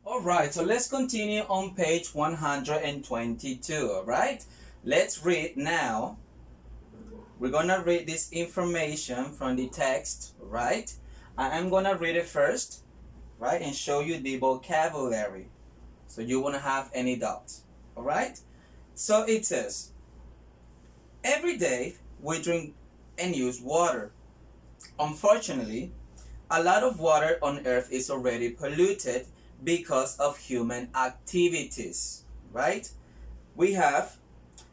All right, so let's continue on page 122, all right? Let's read now. We're gonna read this information from the text, right? I am gonna read it first, right, and show you the vocabulary so you won't have any doubts, all right? So it says, every day we drink and use water. Unfortunately, a lot of water on earth is already polluted because of human activities, right? We have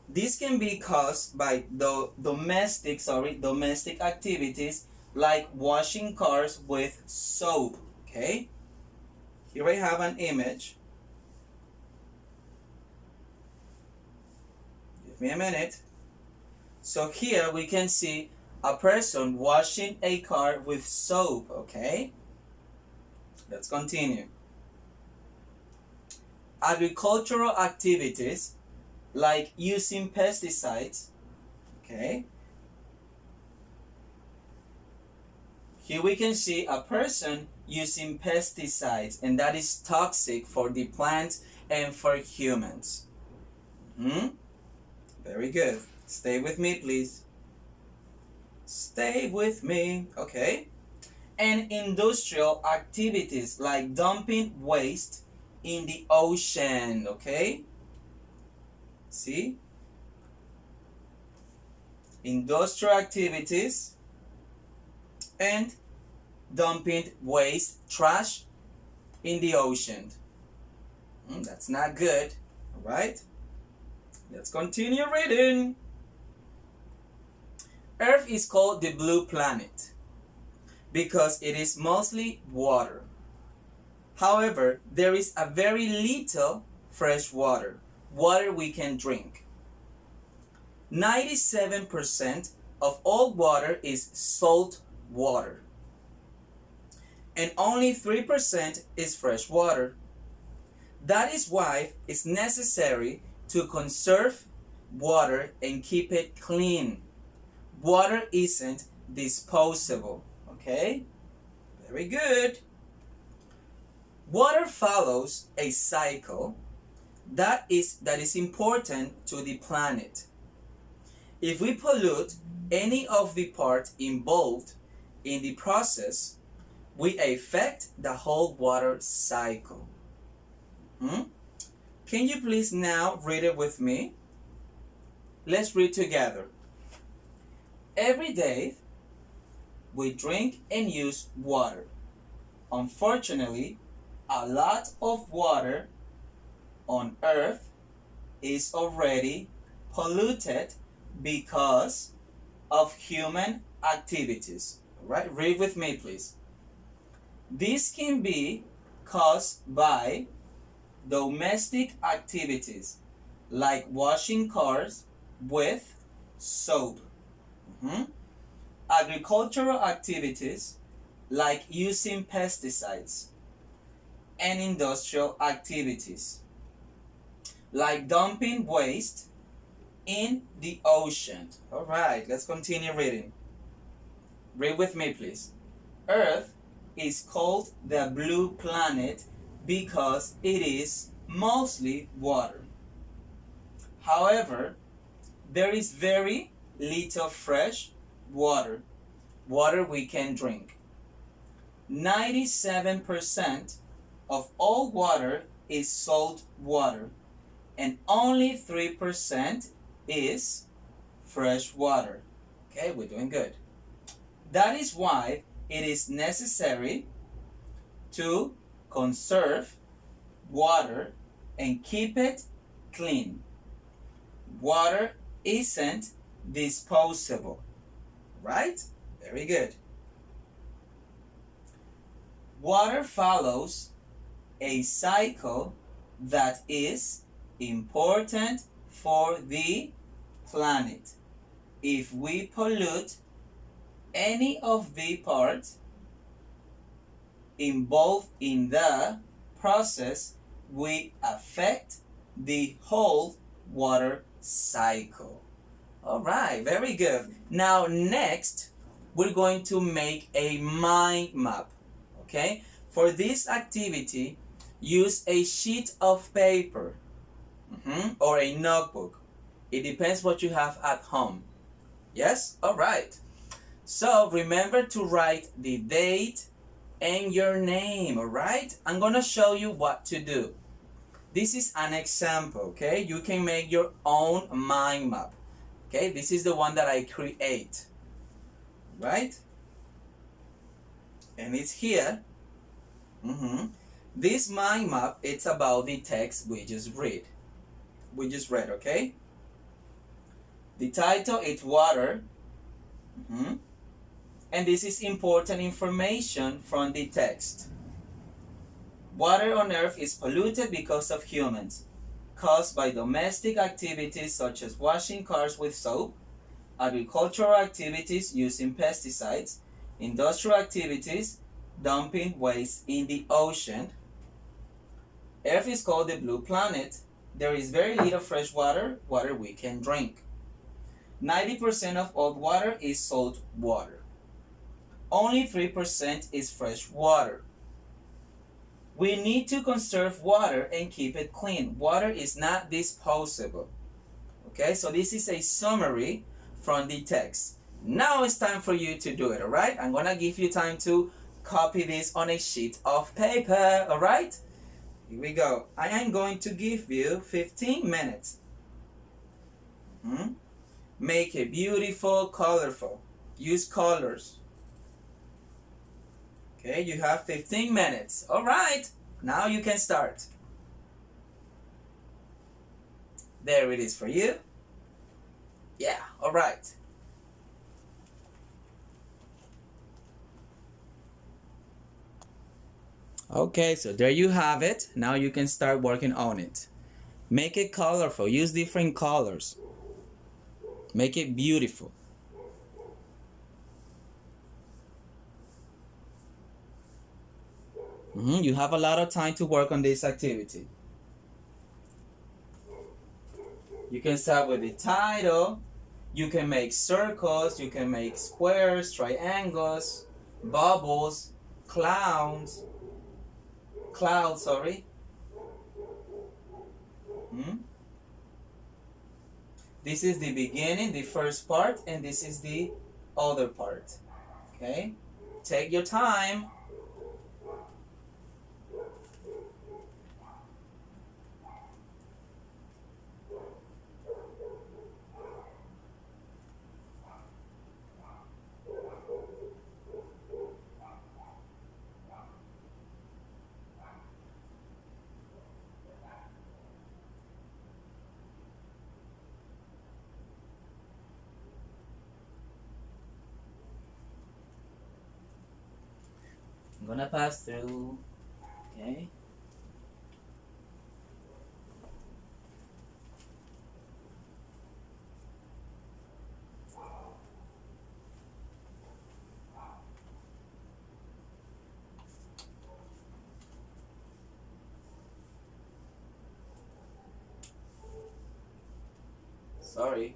this can be caused by the domestic activities like washing cars with soap, okay? Here I have an image. Give me a minute. So here we can see a person washing a car with soap, okay? Let's continue. Agricultural activities like using pesticides, okay? Here we can see a person using pesticides, and that is toxic for the plants and for humans. Very good. Stay with me, please. Stay with me, okay? And industrial activities like dumping waste in the ocean, okay? See? Industrial activities and dumping waste, trash in the ocean. That's not good, all right? Let's continue reading. Earth is called the blue planet because it is mostly water. However, there is a very little fresh water we can drink. 97% of all water is salt water, and only 3% is fresh water. That is why it's necessary to conserve water and keep it clean. Water isn't disposable, okay? Very good. Water follows a cycle that is important to the planet. If we pollute any of the parts involved in the process, we affect the whole water cycle. Can you please now read it with me? Let's read together. Every day, we drink and use water. Unfortunately, a lot of water on earth is already polluted because of human activities. All right, read with me, please. This can be caused by domestic activities like washing cars with soap. Agricultural activities like using pesticides, and industrial activities like dumping waste in the ocean. All right, let's continue reading. Read with me, please. Earth is called the blue planet because it is mostly water. However, there is very little fresh water we can drink. 97% of all water is salt water, and only 3% is fresh water. Okay, we're doing good. That is why it is necessary to conserve water and keep it clean. Water isn't disposable, right? Very good. Water follows a cycle that is important for the planet. If we pollute any of the parts involved in the process, we affect the whole water cycle. All right, very good. Now next, we're going to make a mind map, okay? For this activity, use a sheet of paper or a notebook. It depends what you have at home. Yes? All right. So remember to write the date and your name, all right? I'm going to show you what to do. This is an example, okay? You can make your own mind map. Okay, this is the one that I create, right? And it's here. This mind map, it's about the text we just read. Okay? The title is water. And this is important information from the text. Water on Earth is polluted because of humans, caused by domestic activities such as washing cars with soap, agricultural activities using pesticides, industrial activities, dumping waste in the ocean. Earth is called the blue planet. There is very little fresh water we can drink. 90% of all water is salt water. Only 3% is fresh water. We need to conserve water and keep it clean. Water is not disposable. Okay, so this is a summary from the text. Now it's time for you to do it, all right? I'm going to give you time to copy this on a sheet of paper, all right? Here we go. I am going to give you 15 minutes. Make it beautiful, colorful. Use colors. Okay, you have 15 minutes. All right, now you can start. There it is for you. Yeah, all right. Okay, so there you have it. Now you can start working on it. Make it colorful. Use different colors. Make it beautiful. You have a lot of time to work on this activity. You can start with the title. You can make circles. You can make squares, triangles, bubbles, clouds, sorry. This is the beginning, the first part, and this is the other part. Okay? Take your time. I'm gonna pass through. Okay? Sorry.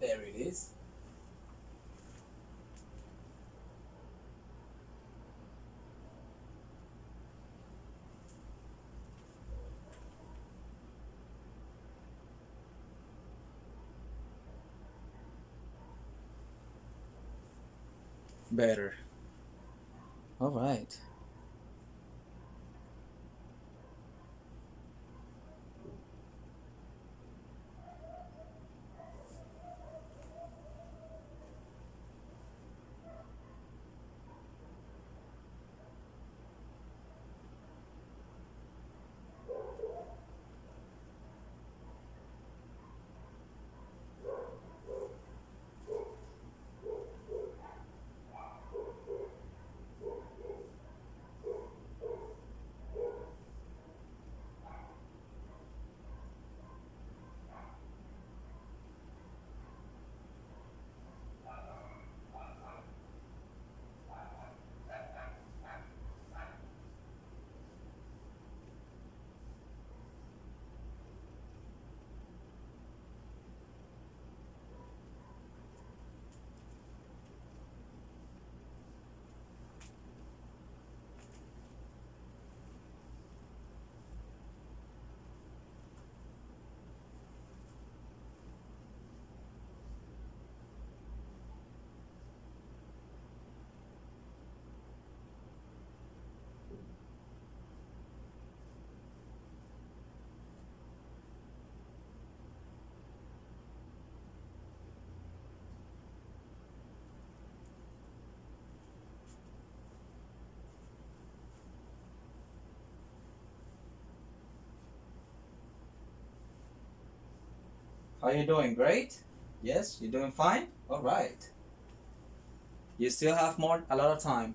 There it is. Better. All right. How you doing? Great? Yes, you're doing fine? All right. You still have a lot of time.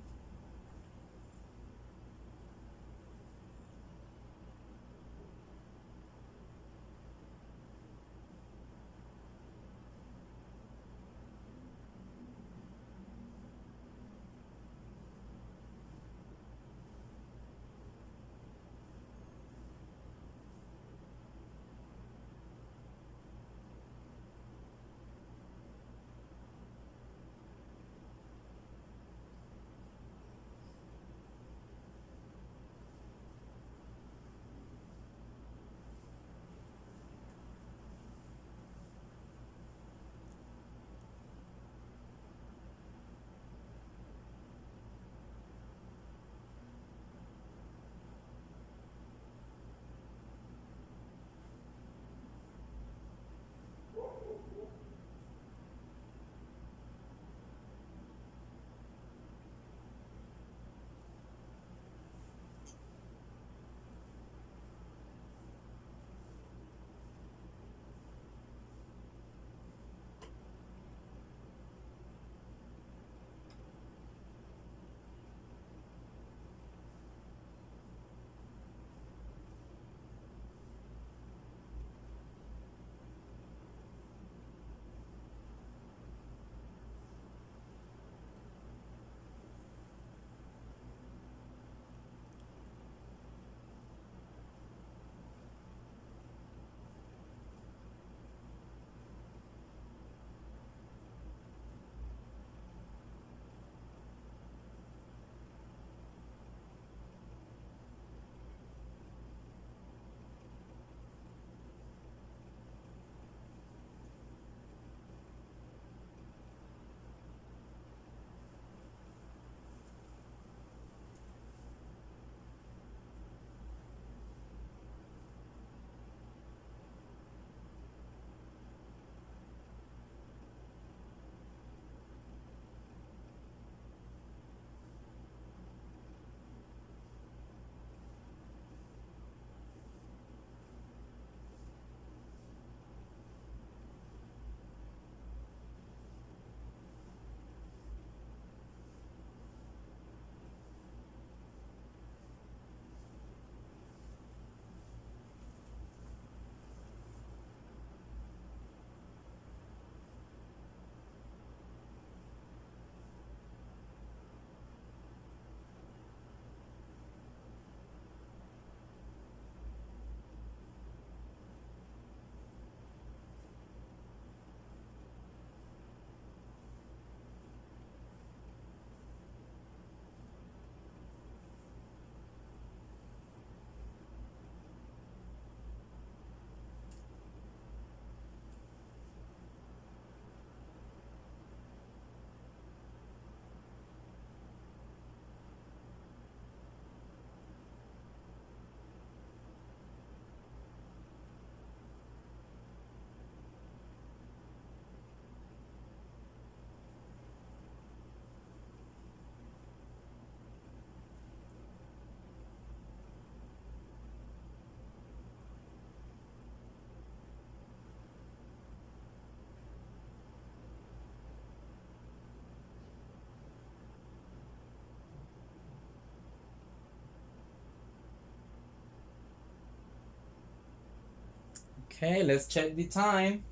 Okay, let's check the time.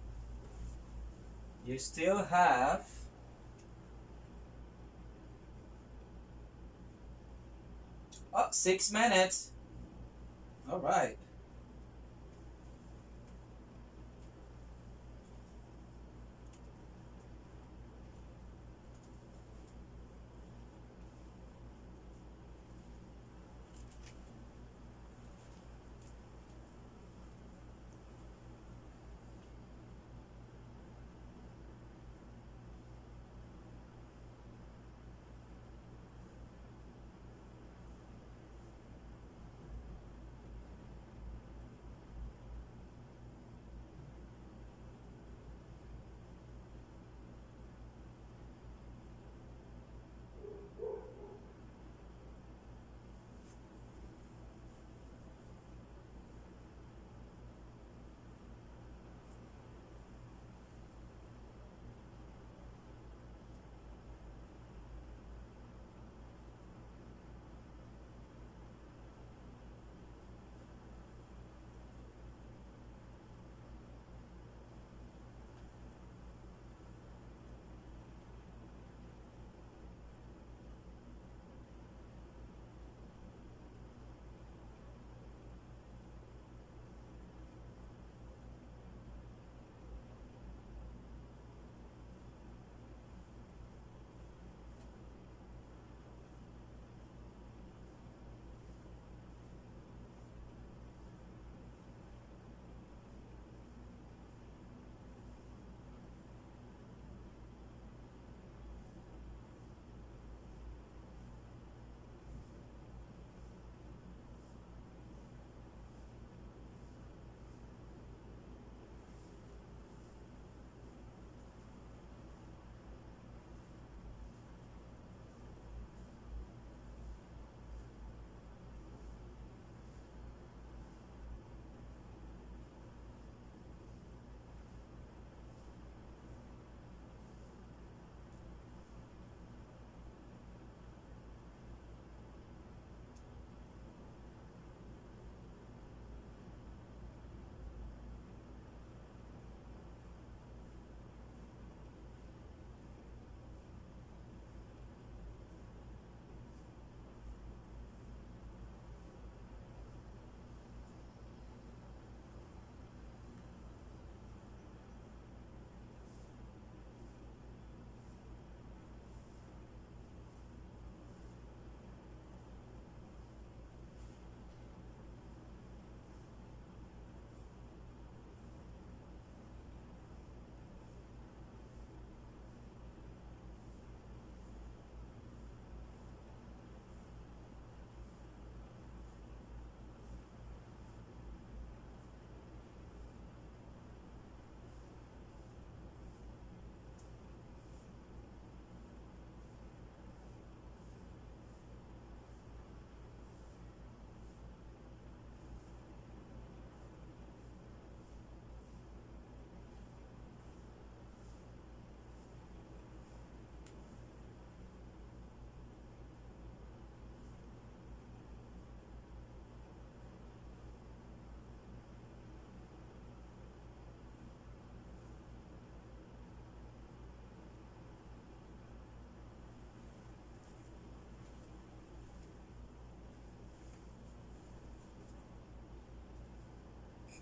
You still have 6 minutes. All right.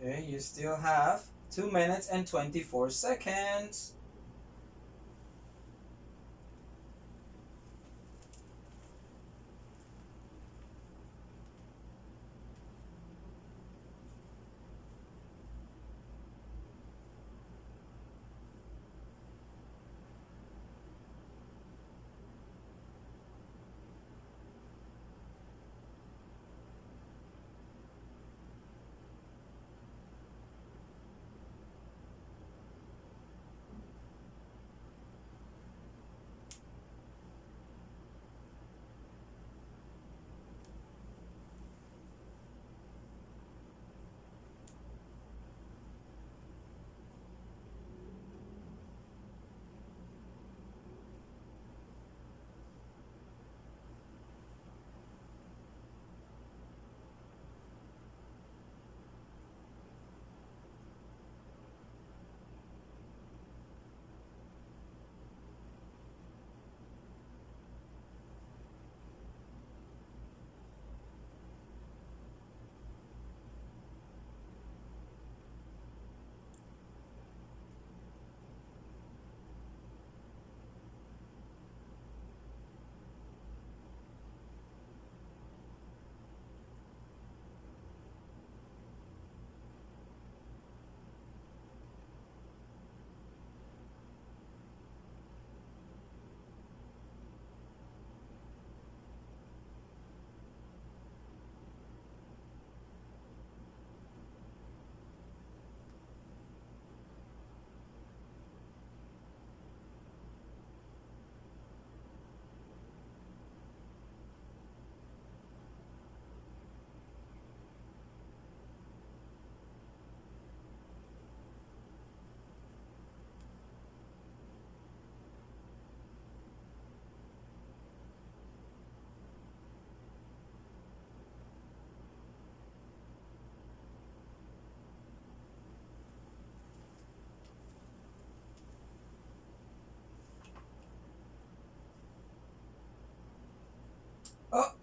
Okay, you still have 2 minutes and 24 seconds.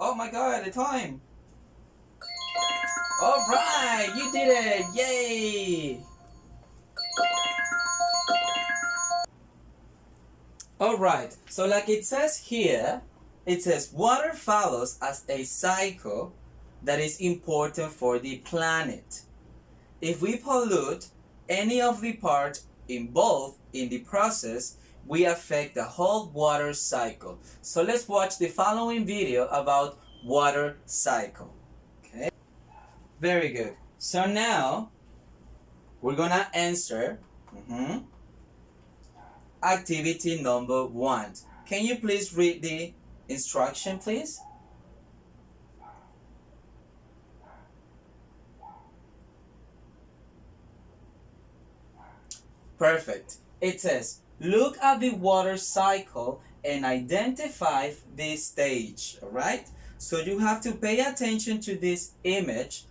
Oh my god, the time! Alright, you did it! Yay! Alright, so like it says here, it says water follows as a cycle that is important for the planet. If we pollute any of the parts involved in the process, we affect the whole water cycle. So let's watch the following video about water cycle. Okay, very good. So now we're gonna answer activity number 1. Can you please read the instruction, please? Perfect. It says, look at the water cycle and identify this stage. All right? So you have to pay attention to this image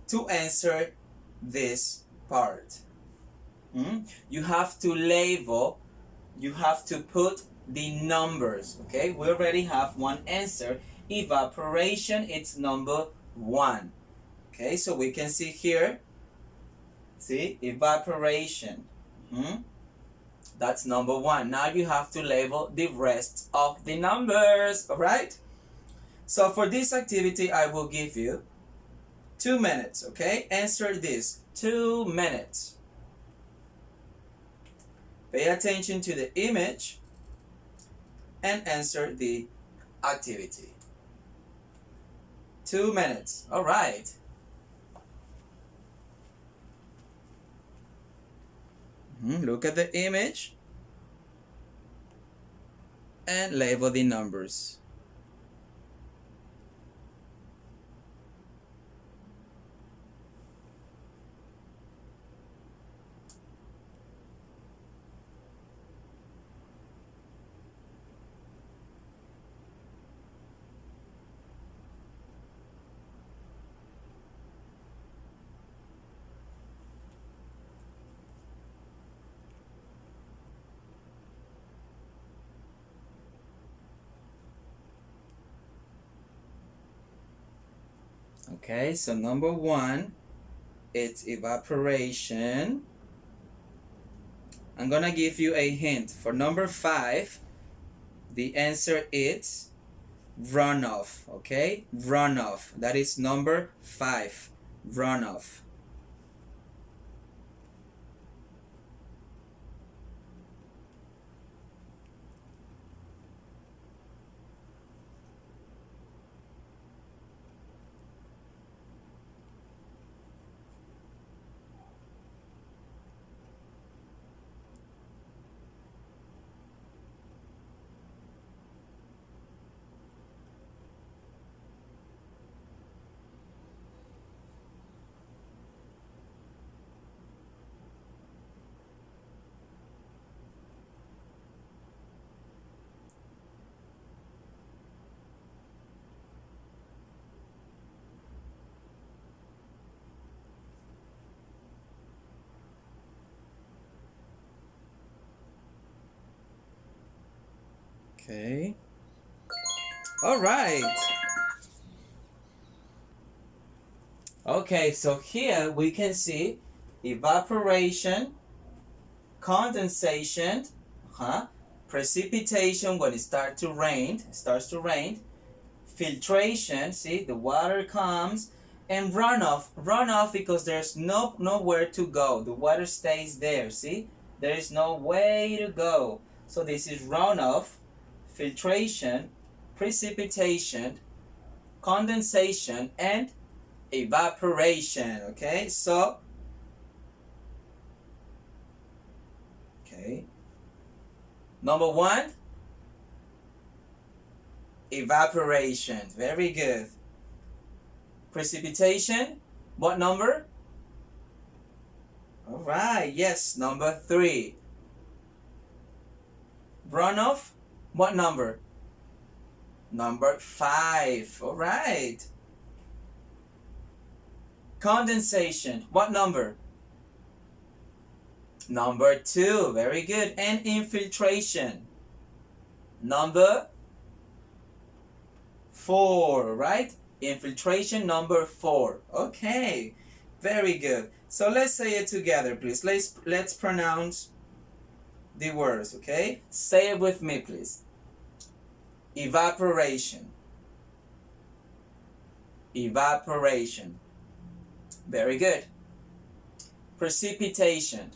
to answer this part. You have to label, you have to put the numbers. Okay? We already have one answer. Evaporation, it's number 1. Okay, so we can see here. See, evaporation. That's number 1. Now you have to label the rest of the numbers, all right? So for this activity, I will give you 2 minutes, okay? Answer this, 2 minutes. Pay attention to the image and answer the activity. 2 minutes, all right. Look at the image and label the numbers. Okay, so number 1 it's evaporation. I'm gonna give you a hint. For number 5, the answer is runoff. Okay, runoff. That is number 5, runoff. Okay. All right. Okay, so here we can see evaporation, condensation, precipitation when it starts to rain, filtration, see the water comes, and runoff because there's nowhere to go. The water stays there, see? There is no way to go. So this is runoff, filtration, precipitation, condensation, and evaporation. Okay, so number 1, evaporation. Very good. Precipitation, what number? All right, yes, number 3. Runoff, what number? Number 5. All right. Condensation, what number? Number 2. Very good. And infiltration, number 4, right? Infiltration, number 4. Okay, very good. So let's say it together, please. Let's pronounce the words, okay? Say it with me, please. Evaporation. Evaporation. Very good. Precipitation.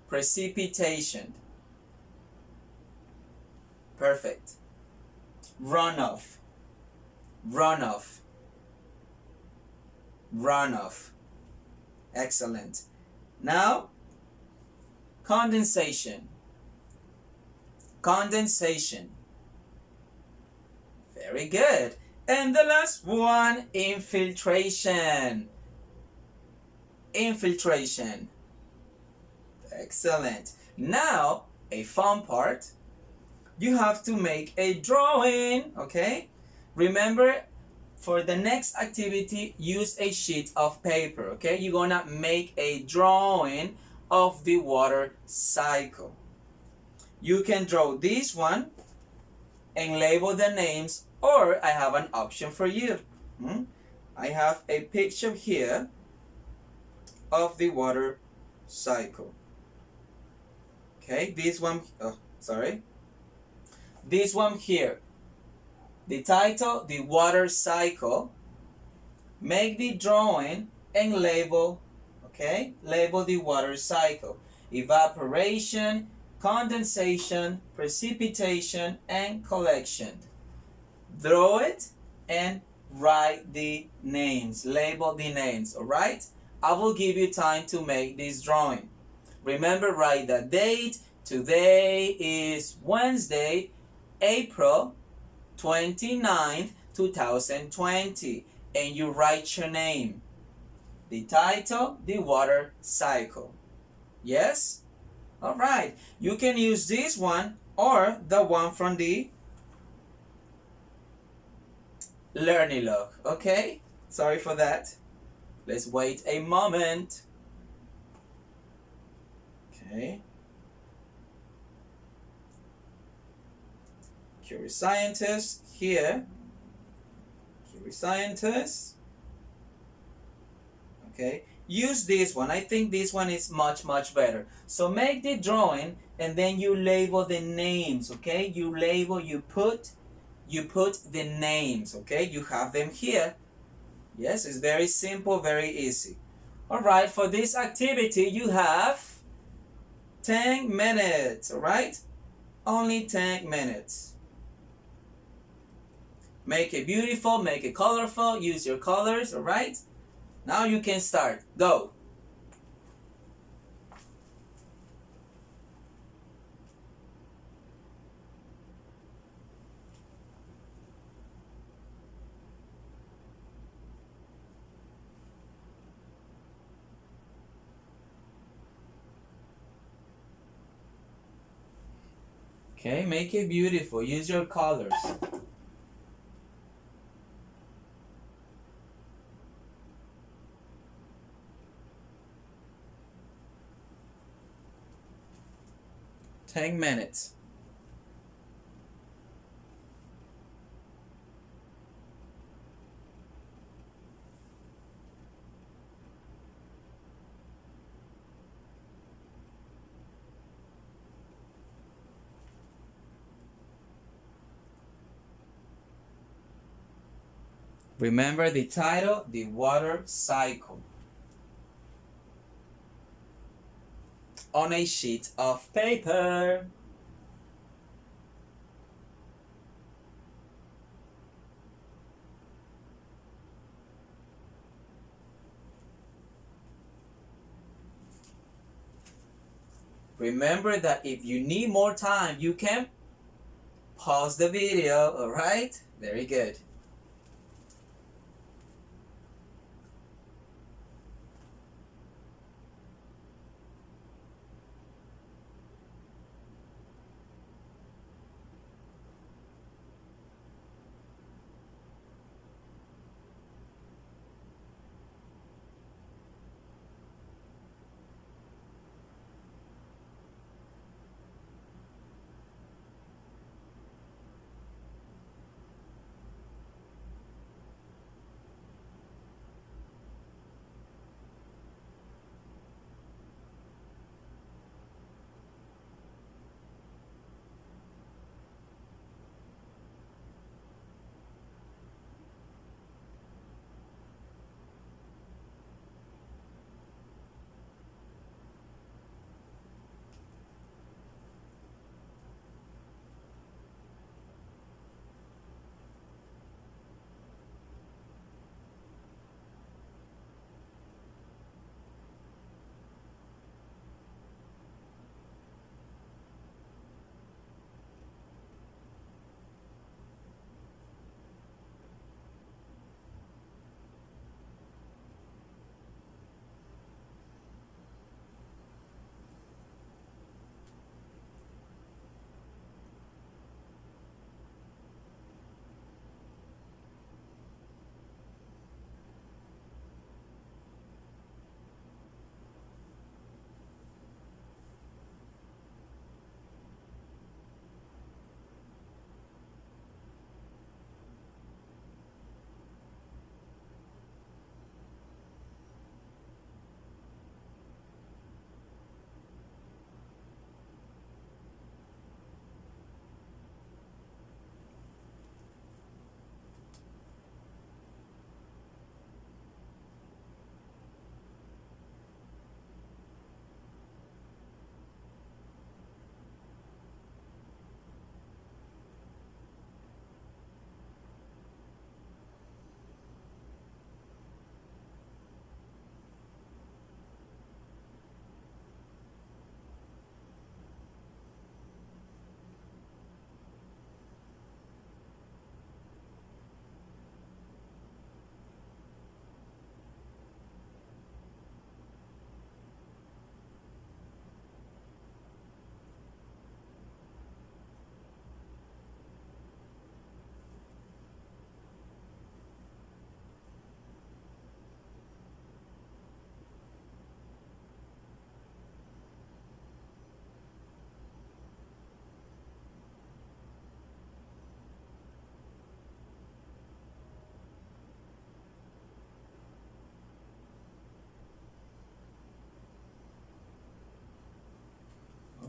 Precipitation. Perfect. Runoff. Runoff. Runoff. Excellent. Now, condensation. Condensation. Very good. And the last one, infiltration. Infiltration. Excellent. Now, a fun part. You have to make a drawing, okay? Remember, for the next activity, use a sheet of paper, okay? You're gonna make a drawing of the water cycle. You can draw this one and label the names, or I have an option for you. I have a picture here of the water cycle. Okay, this one, this one here. The title, the water cycle. Make the drawing and label, okay? Label the water cycle. Evaporation, condensation, precipitation, and collection. Draw it and write the names. Label the names, alright? I will give you time to make this drawing. Remember, write the date. Today is Wednesday, April 29th, 2020. And you write your name. The title, the water cycle. Yes? Alright. You can use this one or the one from the learning log. Okay? Sorry for that. Let's wait a moment. Okay. Curious scientist here. Curious scientist. Okay. use this one. I think this one is much better. So make the drawing and then you label the names, okay? You label, you put the names, okay? You have them here. Yes, it's very simple, very easy. All right, for this activity you have 10 minutes, all right? Only 10 minutes. Make it beautiful, make it colorful, use your colors, all right? Now you can start. Go. Okay, make it beautiful. Use your colors. Ten minutes. Remember the title, The Water Cycle. On a sheet of paper. Remember that if you need more time, you can pause the video, alright? Very good.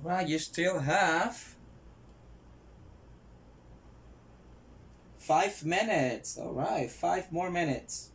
Alright, you still have 5 minutes. Alright, 5 more minutes.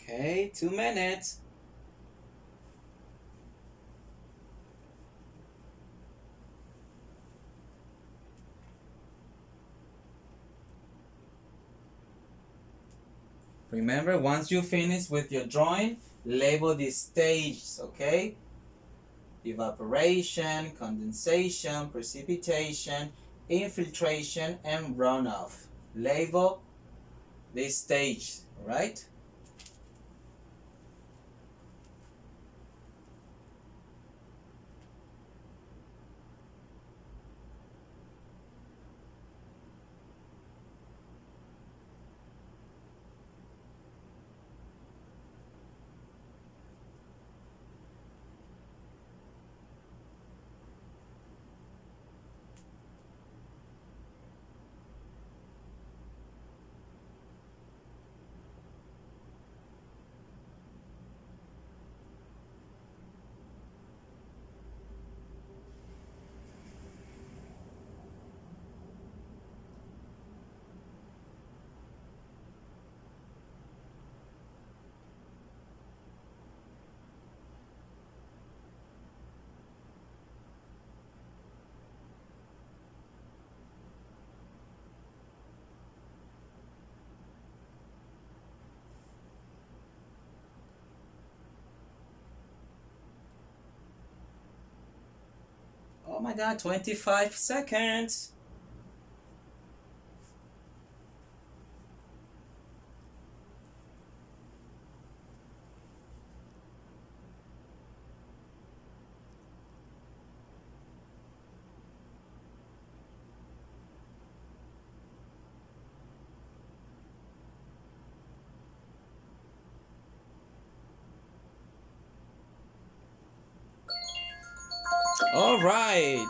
Okay, 2 minutes. Remember, once you finish with your drawing, label the stages, okay? Evaporation, condensation, precipitation, infiltration, and runoff. Label this stage, right? Oh my god, 25 seconds. All right.